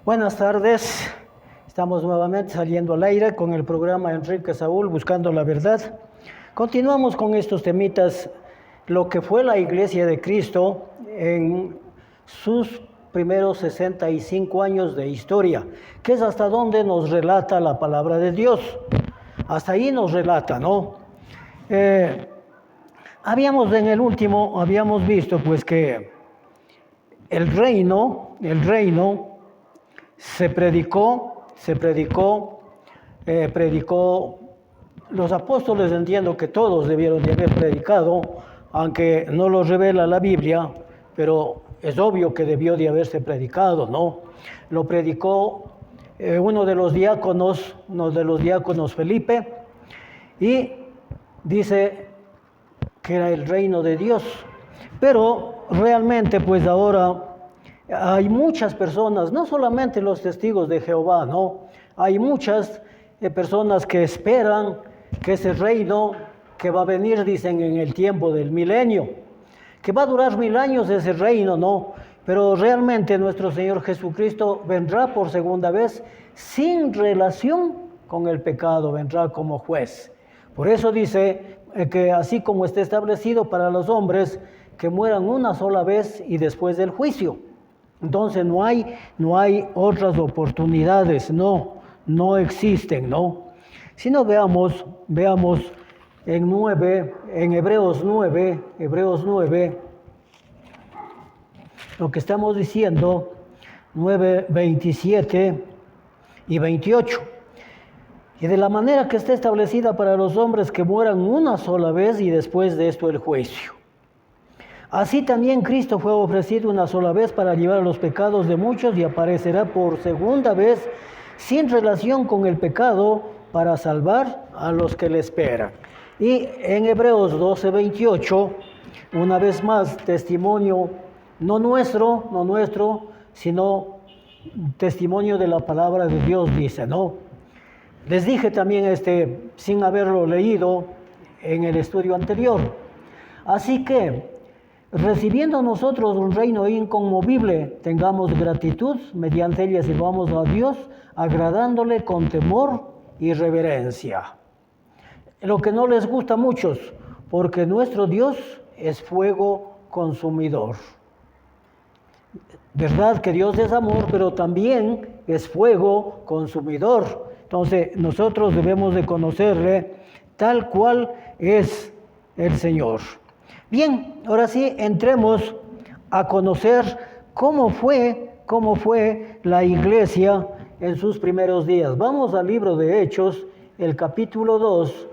Buenas tardes, estamos nuevamente saliendo al aire con el programa Enrique Saúl Buscando la Verdad. Continuamos con estos temitas, lo que fue la Iglesia de Cristo en sus primeros 65 años de historia, que es hasta donde nos relata la palabra de Dios. Hasta ahí nos relata, ¿no? En el último, habíamos visto pues que el reino se predicó, los apóstoles, entiendo que todos debieron de haber predicado, aunque no lo revela la Biblia, pero es obvio que debió de haberse predicado, ¿no? Lo predicó uno de los diáconos Felipe, y dice que era el reino de Dios. Pero realmente pues ahora hay muchas personas, no solamente los testigos de Jehová, ¿no? Hay muchas personas que esperan que ese reino que va a venir, dicen, en el tiempo del milenio, que va a durar 1000 años ese reino, ¿no? Pero realmente nuestro Señor Jesucristo vendrá por segunda vez sin relación con el pecado, vendrá como juez. Por eso dice que así como está establecido para los hombres que mueran una sola vez y después del juicio. Entonces no hay otras oportunidades, no existen, ¿no? Si no veamos en Hebreos 9, lo que estamos diciendo, 9, 27 y 28. Y de la manera que está establecida para los hombres que mueran una sola vez y después de esto el juicio. Así también Cristo fue ofrecido una sola vez para llevar los pecados de muchos y aparecerá por segunda vez sin relación con el pecado para salvar a los que le esperan. Y en Hebreos 12, 28, una vez más, testimonio no nuestro, sino testimonio de la palabra de Dios, dice, ¿no? Les dije también sin haberlo leído en el estudio anterior. Así que, recibiendo nosotros un reino inconmovible, tengamos gratitud, mediante ella sirvamos a Dios, agradándole con temor y reverencia. Lo que no les gusta a muchos, porque nuestro Dios es fuego consumidor. Verdad que Dios es amor, pero también es fuego consumidor. Entonces nosotros debemos de conocerle tal cual es el Señor. Bien, ahora sí, entremos a conocer cómo fue la iglesia en sus primeros días. Vamos al libro de Hechos, el capítulo 2.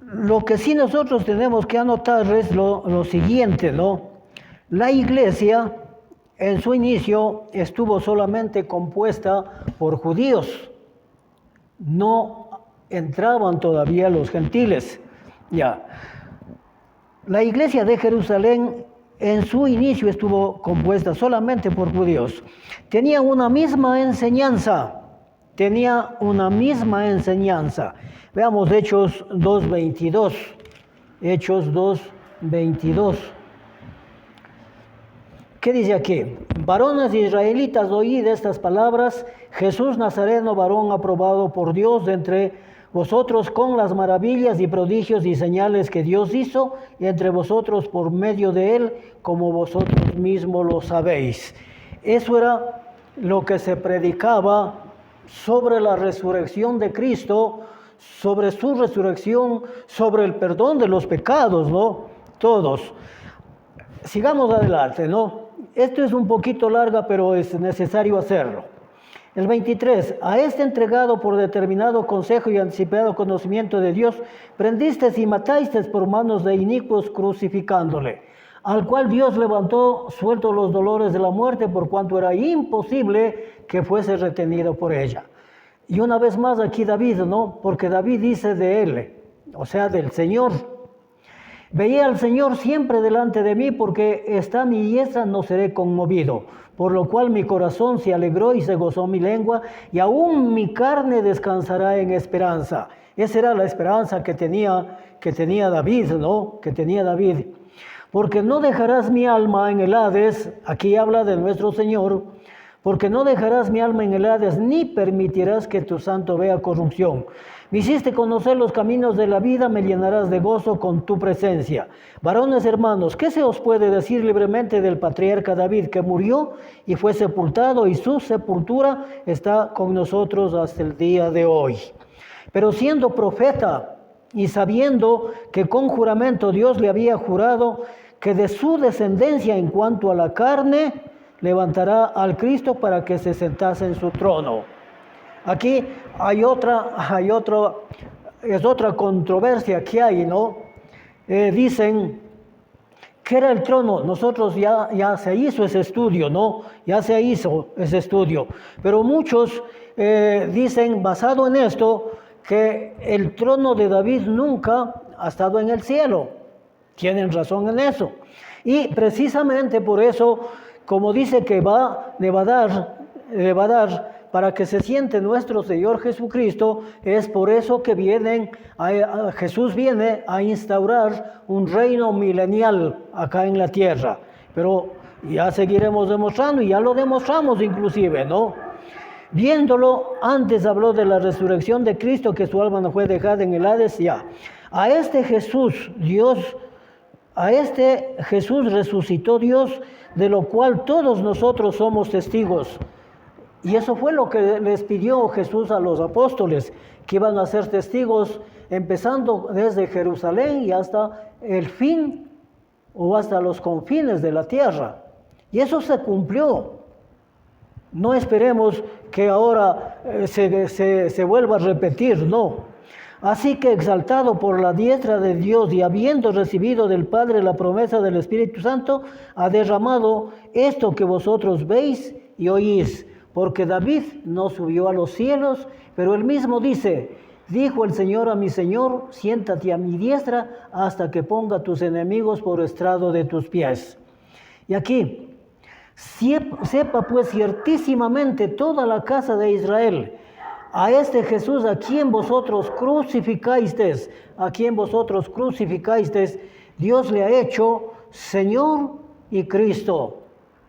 Lo que sí nosotros tenemos que anotar es lo siguiente, ¿no? La iglesia en su inicio estuvo solamente compuesta por judíos. No entraban todavía los gentiles. Ya. La iglesia de Jerusalén en su inicio estuvo compuesta solamente por judíos. Tenía una misma enseñanza. Veamos Hechos 2:22. Hechos 2:22. ¿Qué dice aquí? Varones israelitas, oíd estas palabras. Jesús Nazareno, varón aprobado por Dios de entre vosotros con las maravillas y prodigios y señales que Dios hizo entre vosotros por medio de él, como vosotros mismos lo sabéis. Eso era lo que se predicaba sobre la resurrección de Cristo, sobre su resurrección, sobre el perdón de los pecados, ¿no? Todos. Sigamos adelante, ¿no? Esto es un poquito larga, pero es necesario hacerlo. El 23, a entregado por determinado consejo y anticipado conocimiento de Dios, prendisteis y matasteis por manos de inicuos crucificándole, al cual Dios levantó sueltos los dolores de la muerte, por cuanto era imposible que fuese retenido por ella. Y una vez más aquí David, ¿no? Porque David dice de él, o sea, del Señor. Veía al Señor siempre delante de mí, porque está mi diestra, no seré conmovido. Por lo cual mi corazón se alegró y se gozó mi lengua, y aún mi carne descansará en esperanza. Esa era la esperanza que tenía David, ¿no? Que tenía David. Porque no dejarás mi alma en el Hades, aquí habla de nuestro Señor, porque no dejarás mi alma en el Hades, ni permitirás que tu santo vea corrupción. Me hiciste conocer los caminos de la vida, me llenarás de gozo con tu presencia. Varones hermanos, ¿qué se os puede decir libremente del patriarca David, que murió y fue sepultado, y su sepultura está con nosotros hasta el día de hoy? Pero siendo profeta y sabiendo que con juramento Dios le había jurado que de su descendencia en cuanto a la carne levantará al Cristo para que se sentase en su trono. Aquí es otra controversia que hay, ¿no? Dicen que era el trono. Nosotros ya se hizo ese estudio, ¿no? Ya se hizo ese estudio. Pero muchos dicen, basado en esto, que el trono de David nunca ha estado en el cielo. Tienen razón en eso. Y precisamente por eso, como dice que le va a dar para que se siente nuestro Señor Jesucristo, es por eso que Jesús viene a instaurar un reino milenial acá en la tierra. Pero ya seguiremos demostrando, y ya lo demostramos inclusive, ¿no? Viéndolo, antes habló de la resurrección de Cristo, que su alma no fue dejada en el Hades, ya. A este Jesús resucitó Dios, de lo cual todos nosotros somos testigos. Y eso fue lo que les pidió Jesús a los apóstoles, que iban a ser testigos empezando desde Jerusalén y hasta el fin o hasta los confines de la tierra. Y eso se cumplió. No esperemos que ahora se vuelva a repetir, no. Así que, exaltado por la diestra de Dios y habiendo recibido del Padre la promesa del Espíritu Santo, ha derramado esto que vosotros veis y oís. Porque David no subió a los cielos, pero él mismo dice, dijo el Señor a mi Señor, siéntate a mi diestra hasta que ponga tus enemigos por estrado de tus pies. Y aquí, sepa pues ciertísimamente toda la casa de Israel, a este Jesús a quien vosotros crucificasteis, Dios le ha hecho Señor y Cristo.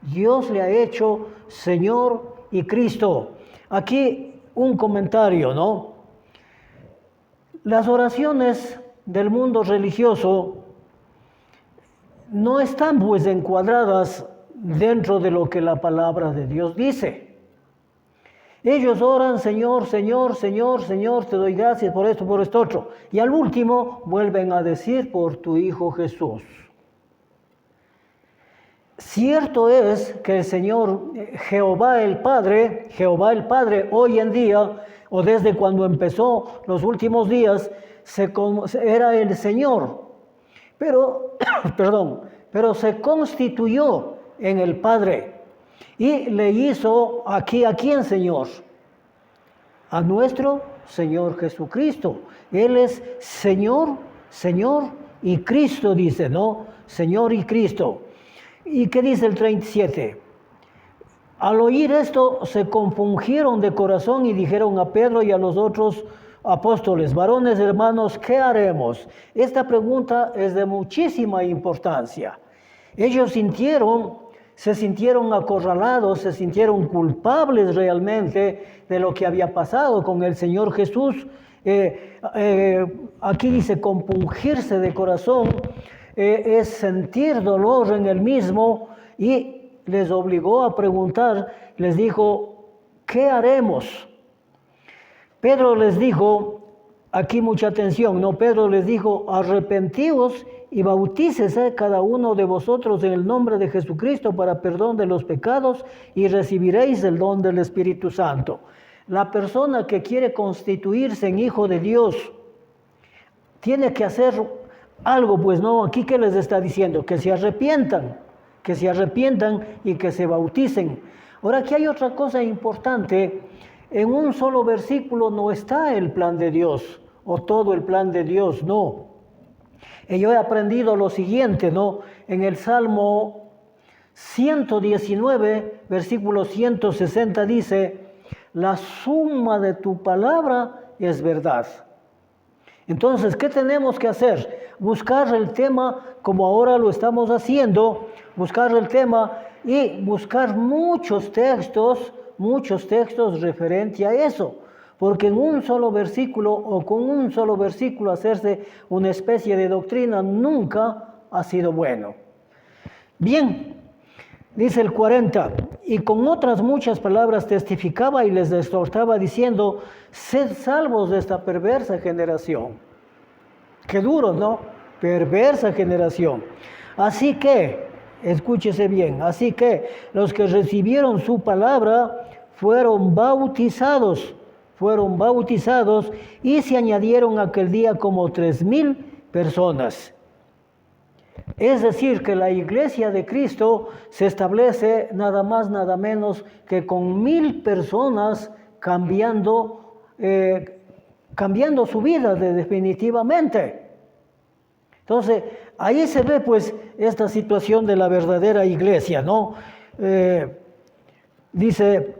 Dios le ha hecho Señor y Cristo. Aquí un comentario, ¿no? Las oraciones del mundo religioso no están pues encuadradas dentro de lo que la palabra de Dios dice. Ellos oran, Señor, Señor, Señor, Señor, te doy gracias por esto, por esto otro. Y al último vuelven a decir, por tu Hijo Jesús. Cierto es que el Señor Jehová el Padre, hoy en día, o desde cuando empezó los últimos días, era el Señor. Pero se constituyó en el Padre y le hizo aquí a quién, Señor, a nuestro Señor Jesucristo. Él es Señor, Señor y Cristo, dice, ¿no? Señor y Cristo. ¿Y qué dice el 37? Al oír esto se compungieron de corazón y dijeron a Pedro y a los otros apóstoles, varones hermanos, ¿qué haremos? Esta pregunta es de muchísima importancia. Ellos se sintieron acorralados, se sintieron culpables realmente de lo que había pasado con el Señor Jesús. Aquí dice compungirse de corazón, es sentir dolor en el mismo, y les obligó a preguntar, les dijo, ¿qué haremos? Pedro les dijo, aquí mucha atención, ¿no? Pedro les dijo, arrepentíos y bautícese cada uno de vosotros en el nombre de Jesucristo para perdón de los pecados y recibiréis el don del Espíritu Santo. La persona que quiere constituirse en hijo de Dios tiene que hacer algo, pues no, aquí ¿qué les está diciendo? Que se arrepientan y que se bauticen. Ahora, aquí hay otra cosa importante. En un solo versículo no está el plan de Dios, o todo el plan de Dios, no. Y yo he aprendido lo siguiente, ¿no? En el Salmo 119, versículo 160 dice, la suma de tu palabra es verdad. Entonces, ¿qué tenemos que hacer? Buscar el tema como ahora lo estamos haciendo, buscar el tema y buscar muchos textos referentes a eso. Porque en un solo versículo o con un solo versículo hacerse una especie de doctrina nunca ha sido bueno. Bien, dice el 40, y con otras muchas palabras testificaba y les exhortaba diciendo, sed salvos de esta perversa generación. Qué duro, ¿no? Perversa generación. Así que, escúchese bien, así que los que recibieron su palabra fueron bautizados y se añadieron aquel día como 3,000 personas. Es decir, que la iglesia de Cristo se establece nada más, nada menos que con 1,000 personas cambiando su vida definitivamente. Entonces, ahí se ve pues esta situación de la verdadera iglesia, ¿no? Dice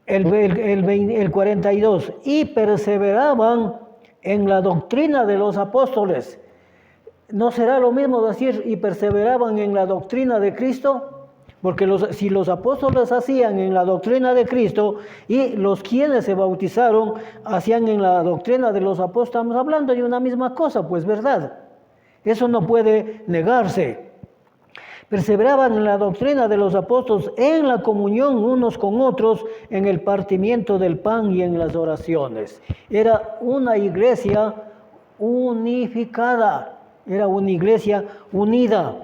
el 42, y perseveraban en la doctrina de los apóstoles. ¿No será lo mismo decir y perseveraban en la doctrina de Cristo? Porque si los apóstoles hacían en la doctrina de Cristo y los quienes se bautizaron hacían en la doctrina de los apóstoles, estamos hablando de una misma cosa, pues, ¿verdad? Eso no puede negarse. Perseveraban en la doctrina de los apóstoles, en la comunión unos con otros, en el partimiento del pan y en las oraciones. Era una iglesia unificada. Era una iglesia unida.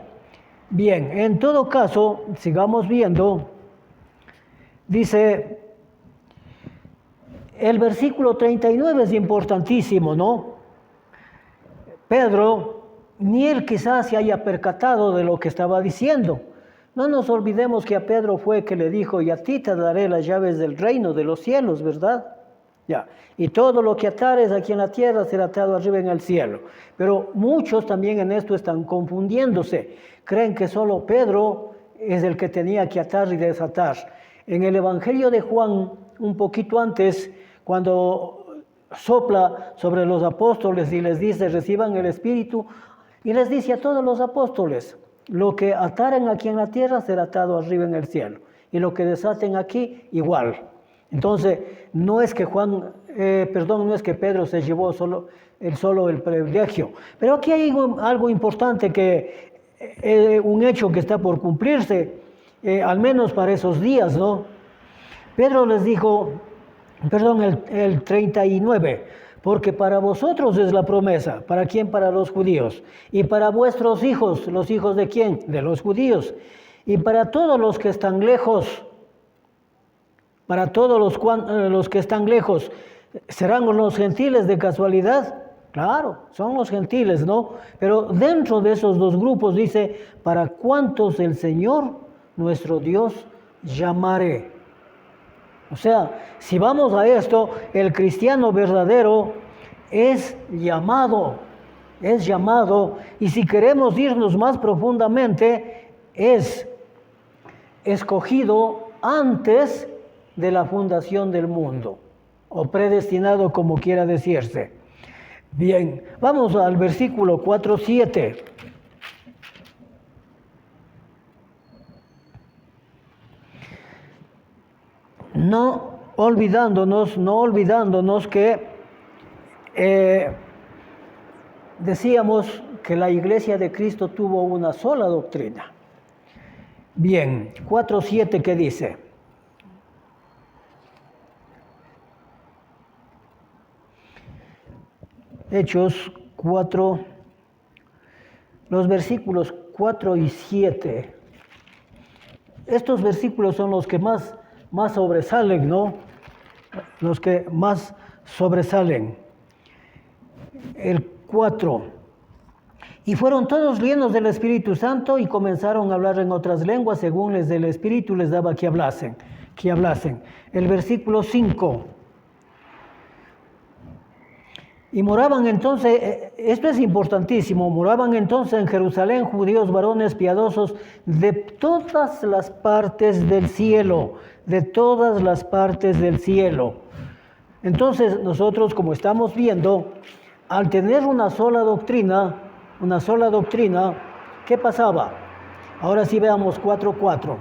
Bien, en todo caso, sigamos viendo. Dice, el versículo 39 es importantísimo, ¿no? Pedro, ni él quizás se haya percatado de lo que estaba diciendo. No nos olvidemos que a Pedro fue que le dijo, y a ti te daré las llaves del reino de los cielos, ¿verdad? Ya. Y todo lo que atares aquí en la tierra será atado arriba en el cielo. Pero muchos también en esto están confundiéndose. Creen que solo Pedro es el que tenía que atar y desatar. En el Evangelio de Juan, un poquito antes, cuando sopla sobre los apóstoles y les dice, reciban el Espíritu, y les dice a todos los apóstoles, lo que ataren aquí en la tierra será atado arriba en el cielo. Y lo que desaten aquí, igual. Entonces, no es que Pedro se llevó solo el privilegio. Pero aquí hay algo importante, un hecho que está por cumplirse, al menos para esos días, ¿no? Pedro les dijo, el 39, porque para vosotros es la promesa. ¿Para quién? Para los judíos. Y para vuestros hijos. ¿Los hijos de quién? De los judíos. Y para todos los que están lejos. Para todos los que están lejos. ¿Serán los gentiles de casualidad? Claro, son los gentiles, ¿no? Pero dentro de esos dos grupos dice, para cuantos el Señor, nuestro Dios, llamaré. O sea, si vamos a esto, el cristiano verdadero es llamado, y si queremos irnos más profundamente, es escogido antes de la fundación del mundo, o predestinado, como quiera decirse. Bien, vamos al versículo 4:7. No olvidándonos que decíamos que la iglesia de Cristo tuvo una sola doctrina. Bien, 4:7, ¿qué dice? Hechos 4, los versículos 4 y 7. Estos versículos son los que más sobresalen, ¿no? Los que más sobresalen. El 4. Y fueron todos llenos del Espíritu Santo y comenzaron a hablar en otras lenguas según el Espíritu les daba que hablasen. El versículo 5. Y moraban entonces, esto es importantísimo, moraban entonces en Jerusalén judíos varones piadosos de todas las partes del cielo, de todas las partes del cielo. Entonces nosotros, como estamos viendo, al tener una sola doctrina, ¿qué pasaba? Ahora sí veamos 4:4.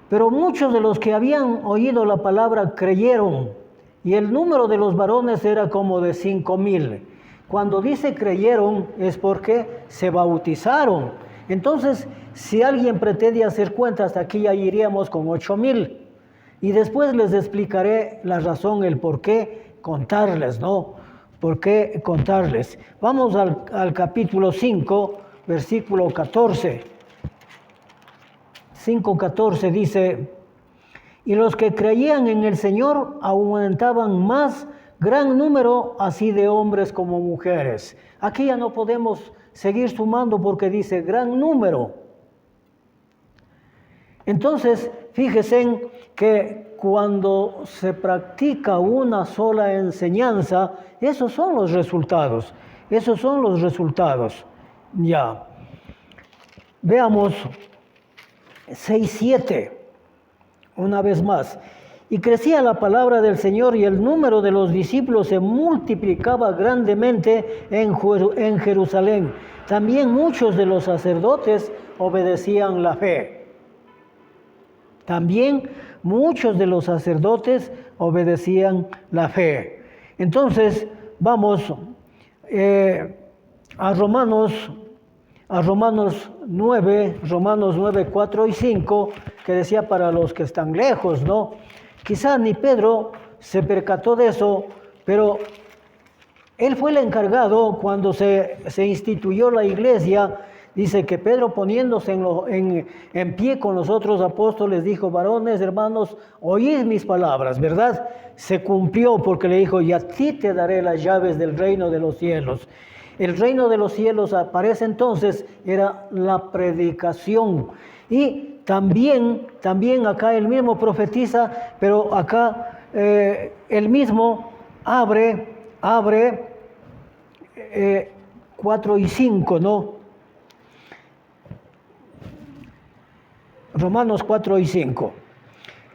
Pero muchos de los que habían oído la palabra creyeron, y el número de los varones era como de 5,000. Cuando dice creyeron es porque se bautizaron. Entonces, si alguien pretende hacer cuentas, aquí ya iríamos con 8,000. Y después les explicaré la razón, el por qué contarles, ¿no? ¿Por qué contarles? Vamos al capítulo 5, versículo 14. 5:14 dice: y los que creían en el Señor aumentaban más gran número, así de hombres como mujeres. Aquí ya no podemos seguir sumando porque dice gran número. Entonces, fíjense que cuando se practica una sola enseñanza, esos son los resultados. Ya. Veamos 6:7. Una vez más, y crecía la palabra del Señor y el número de los discípulos se multiplicaba grandemente en Jerusalén. También muchos de los sacerdotes obedecían la fe. Entonces, vamos a Romanos 9, 4 y 5, que decía para los que están lejos, ¿no? Quizá ni Pedro se percató de eso, pero él fue el encargado cuando se instituyó la iglesia. Dice que Pedro, poniéndose en pie con los otros apóstoles, dijo: varones, hermanos, oíd mis palabras, ¿verdad? Se cumplió porque le dijo: y a ti te daré las llaves del reino de los cielos. El reino de los cielos aparece entonces, era la predicación. Y también acá él mismo profetiza, pero acá él mismo abre 4 y 5, ¿no? Romanos 4 y 5.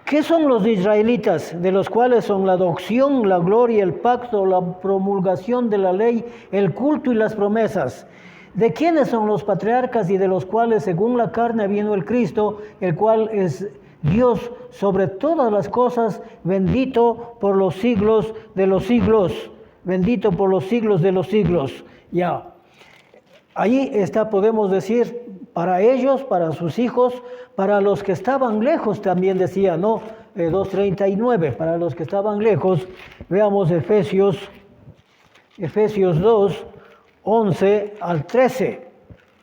¿Qué son los israelitas? De los cuales son la adopción, la gloria, el pacto, la promulgación de la ley, el culto y las promesas. ¿De quiénes son los patriarcas y de los cuales según la carne vino el Cristo, el cual es Dios sobre todas las cosas, bendito por los siglos de los siglos? Bendito por los siglos de los siglos. Ya. Ahí está, podemos decir, para ellos, para sus hijos, para los que estaban lejos también decía, ¿no? 2:39, para los que estaban lejos. Veamos Efesios 2, 11 al 13.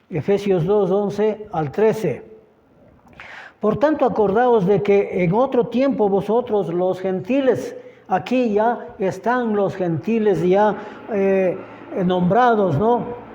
Efesios 2, 11 al 13. Por tanto, acordaos de que en otro tiempo vosotros los gentiles, aquí ya están los gentiles ya nombrados, ¿no?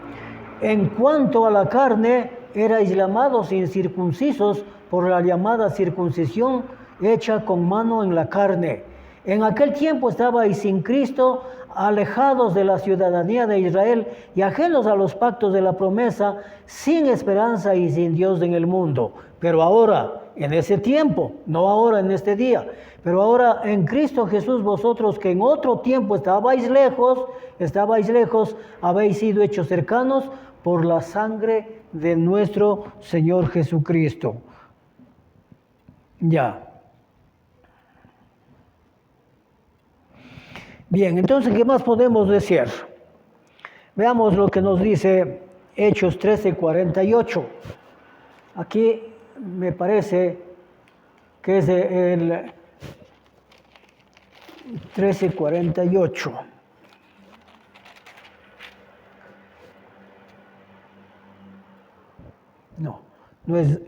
En cuanto a la carne, erais llamados incircuncisos por la llamada circuncisión hecha con mano en la carne. En aquel tiempo estabais sin Cristo, alejados de la ciudadanía de Israel y ajenos a los pactos de la promesa, sin esperanza y sin Dios en el mundo. Pero ahora, en ese tiempo, no ahora en este día, pero ahora en Cristo Jesús, vosotros que en otro tiempo estabais lejos, habéis sido hechos cercanos por la sangre de nuestro Señor Jesucristo. Ya. Bien, entonces, ¿qué más podemos decir? Veamos lo que nos dice Hechos 13:48. Aquí me parece que es el 13:48. No es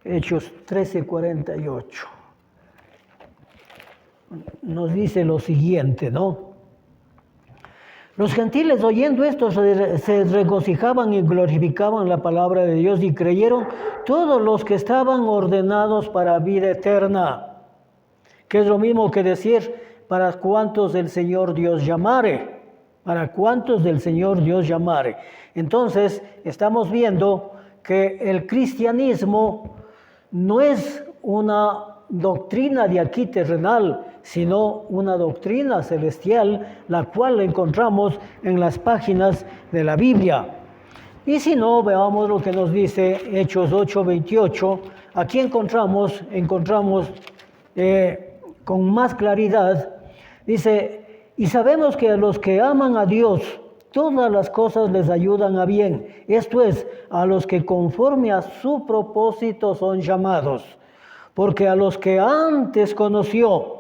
Hechos 13:48. Nos dice lo siguiente, ¿no? Los gentiles, oyendo esto, se regocijaban y glorificaban la palabra de Dios y creyeron todos los que estaban ordenados para vida eterna. Que es lo mismo que decir para cuantos el Señor Dios llamare. Para cuantos del Señor Dios llamare. Entonces, estamos viendo que el cristianismo no es una doctrina de aquí terrenal, sino una doctrina celestial, la cual encontramos en las páginas de la Biblia. Y si no, veamos lo que nos dice Hechos 8:28. Aquí encontramos con más claridad, dice, y sabemos que a los que aman a Dios, todas las cosas les ayudan a bien. Esto es, a los que conforme a su propósito son llamados. Porque a los que antes conoció,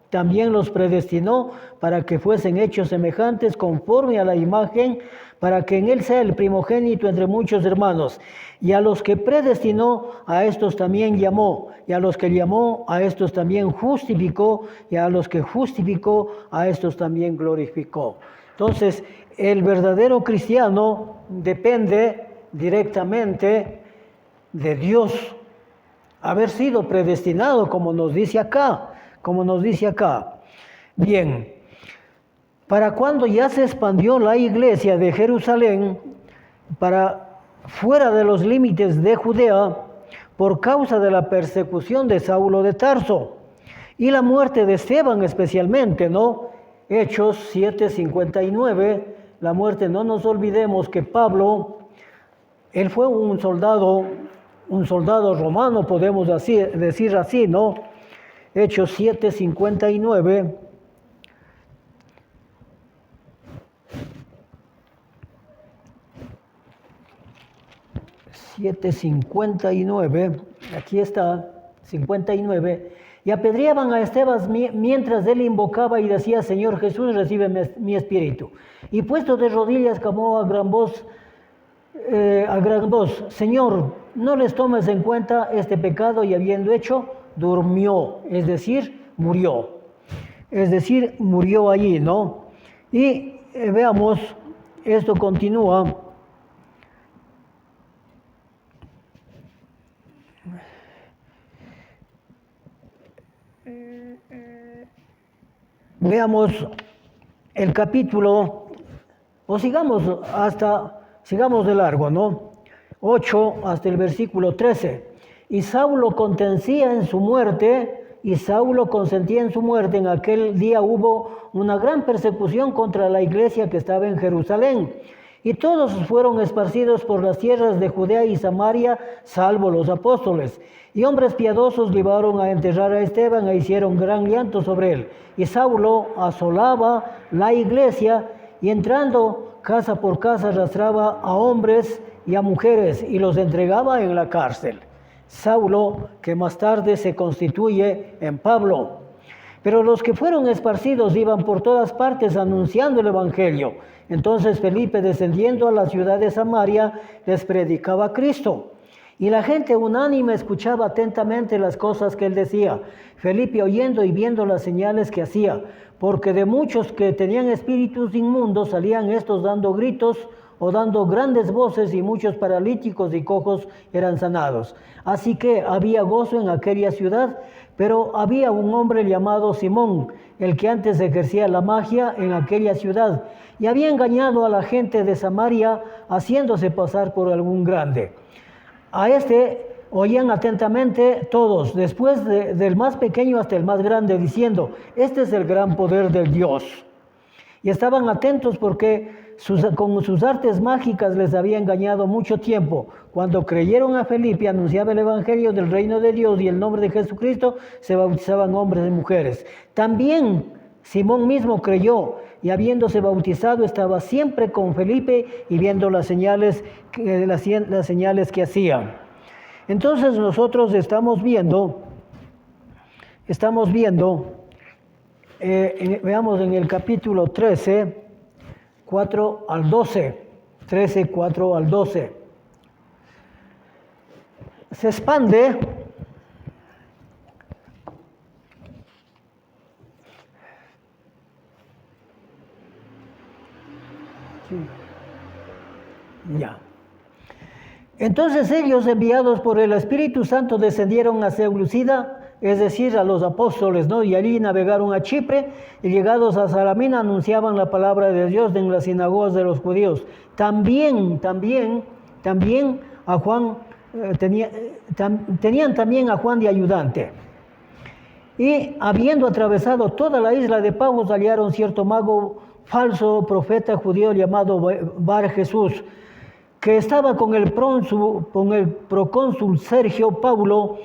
también los predestinó para que fuesen hechos semejantes conforme a la imagen, para que en él sea el primogénito entre muchos hermanos. Y a los que predestinó, a estos también llamó. Y a los que llamó, a estos también justificó. Y a los que justificó, a estos también glorificó. Entonces, el verdadero cristiano depende directamente de Dios. Haber sido predestinado, como nos dice acá. Bien, para cuando ya se expandió la iglesia de Jerusalén, para fuera de los límites de Judea, por causa de la persecución de Saulo de Tarso, y la muerte de Esteban especialmente, ¿no? Hechos 7:59, la muerte, no nos olvidemos que Pablo, él fue un soldado romano, podemos decir así, ¿no? Hechos 7:59. Aquí está, 59. Y apedreaban a Esteban mientras él invocaba y decía, Señor Jesús, recibe mi espíritu. Y puesto de rodillas, clamó a gran voz, Señor, no les tomes en cuenta este pecado, y habiendo hecho, durmió, es decir, murió. Murió allí, ¿no? Y veamos, esto continúa. Veamos el capítulo, o sigamos de largo, ¿no? 8 hasta el versículo 13. Y Saulo consentía en su muerte. En aquel día hubo una gran persecución contra la iglesia que estaba en Jerusalén. Y todos fueron esparcidos por las tierras de Judea y Samaria, salvo los apóstoles. Y hombres piadosos llevaron a enterrar a Esteban e hicieron gran llanto sobre él. Y Saulo asolaba la iglesia y entrando casa por casa arrastraba a hombres y a mujeres y los entregaba en la cárcel. Saulo, que más tarde se constituye en Pablo. Pero los que fueron esparcidos iban por todas partes anunciando el evangelio. Entonces Felipe, descendiendo a la ciudad de Samaria, les predicaba a Cristo. Y la gente unánime escuchaba atentamente las cosas que él decía. Felipe oyendo y viendo las señales que hacía, porque de muchos que tenían espíritus inmundos salían estos dando gritos o dando grandes voces, y muchos paralíticos y cojos eran sanados. Así que había gozo en aquella ciudad. Pero había un hombre llamado Simón, el que antes ejercía la magia en aquella ciudad, y había engañado a la gente de Samaria, haciéndose pasar por algún grande. A este oían atentamente todos, después del más pequeño hasta el más grande, diciendo, este es el gran poder del Dios. Y estaban atentos porque con sus artes mágicas les había engañado mucho tiempo. Cuando creyeron a Felipe, anunciaba el evangelio del reino de Dios y el nombre de Jesucristo, se bautizaban hombres y mujeres. También Simón mismo creyó, y habiéndose bautizado estaba siempre con Felipe y viendo las señales que hacían. Entonces nosotros estamos viendo, veamos en el capítulo 13, 4 al 12, 13, 4 al 12. Se expande ya. Entonces ellos, enviados por el Espíritu Santo, descendieron a Seleucida, es decir, a los apóstoles, ¿no? Y allí navegaron a Chipre y llegados a Salamina anunciaban la palabra de Dios en las sinagogas de los judíos. También a Juan, tenían también a Juan de ayudante. Y habiendo atravesado toda la isla de Pafos, hallaron cierto mago falso, profeta judío llamado Bar Jesús, que estaba con el procónsul Sergio Paulo,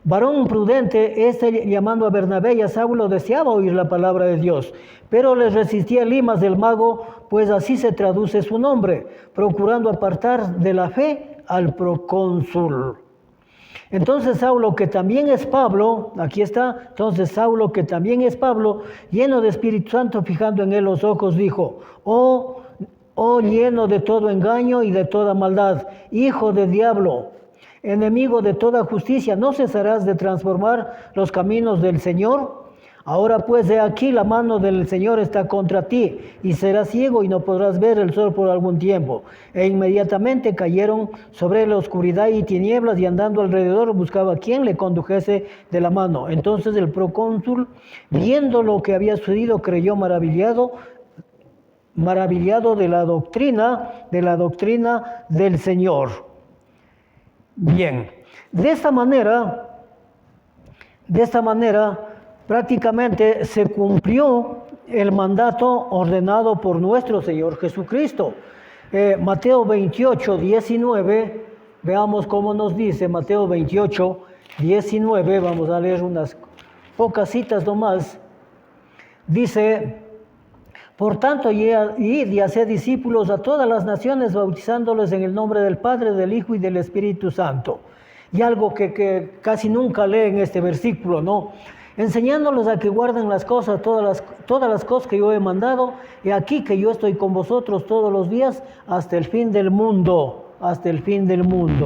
varón prudente. Este, llamando a Bernabé y a Saulo, deseaba oír la palabra de Dios, pero les resistía Elimas del mago, pues así se traduce su nombre, procurando apartar de la fe al procónsul. Entonces Saulo, que también es Pablo, aquí está, entonces Saulo, que también es Pablo, lleno de Espíritu Santo, fijando en él los ojos, dijo: oh lleno de todo engaño y de toda maldad, hijo del diablo, enemigo de toda justicia, ¿no cesarás de transformar los caminos del Señor? Ahora pues, he aquí, la mano del Señor está contra ti, y serás ciego y no podrás ver el sol por algún tiempo. E inmediatamente cayeron sobre la oscuridad y tinieblas, y andando alrededor buscaba a quien le condujese de la mano. Entonces el procónsul, viendo lo que había sucedido, creyó maravillado de la doctrina del Señor. Bien, de esta manera, prácticamente se cumplió el mandato ordenado por nuestro Señor Jesucristo. Mateo 28, 19, veamos cómo nos dice Mateo 28, 19, vamos a leer unas pocas citas nomás. Dice: por tanto, id y haced discípulos a todas las naciones, bautizándoles en el nombre del Padre, del Hijo y del Espíritu Santo. Y algo que casi nunca lee en este versículo, ¿no? Enseñándoles a que guarden las cosas, todas las cosas que yo he mandado, y aquí que yo estoy con vosotros todos los días hasta el fin del mundo,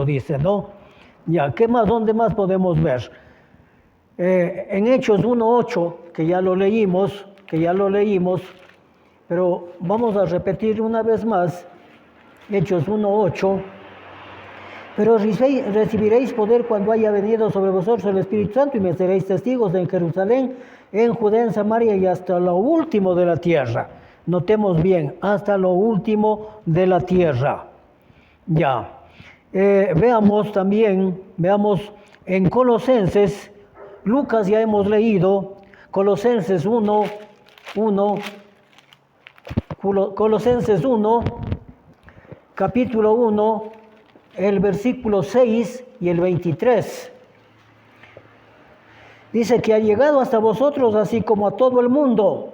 dice, ¿no? Ya, ¿qué más? ¿Dónde más podemos ver? En Hechos 1:8, que ya lo leímos, pero vamos a repetir una vez más, Hechos 1:8. Pero recibiréis poder cuando haya venido sobre vosotros el Espíritu Santo, y me seréis testigos en Jerusalén, en Judea, en Samaria y hasta lo último de la tierra. Notemos bien, hasta lo último de la tierra. Ya. Veamos en Colosenses, Lucas ya hemos leído, Colosenses 1, capítulo 1, el versículo 6 y el 23. Dice que ha llegado hasta vosotros así como a todo el mundo,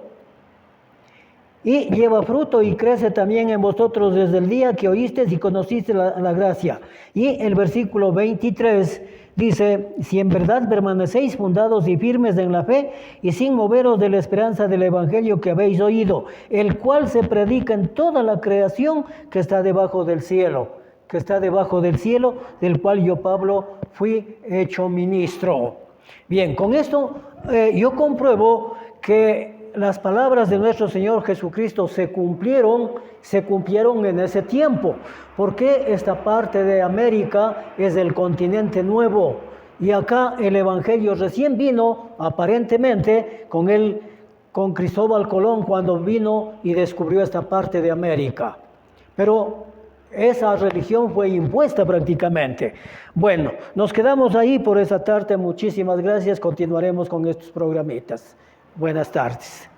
y lleva fruto y crece también en vosotros desde el día que oísteis y conocisteis la gracia. Y el versículo 23 dice: si en verdad permanecéis fundados y firmes en la fe, y sin moveros de la esperanza del evangelio que habéis oído, el cual se predica en toda la creación que está debajo del cielo, del cual yo, Pablo, fui hecho ministro. Bien, con esto yo compruebo que las palabras de nuestro Señor Jesucristo se cumplieron en ese tiempo, porque esta parte de América es el continente nuevo, y acá el evangelio recién vino, aparentemente, con Cristóbal Colón, cuando vino y descubrió esta parte de América. Pero esa religión fue impuesta prácticamente. Bueno, nos quedamos ahí por esta tarde. Muchísimas gracias. Continuaremos con estos programitas. Buenas tardes.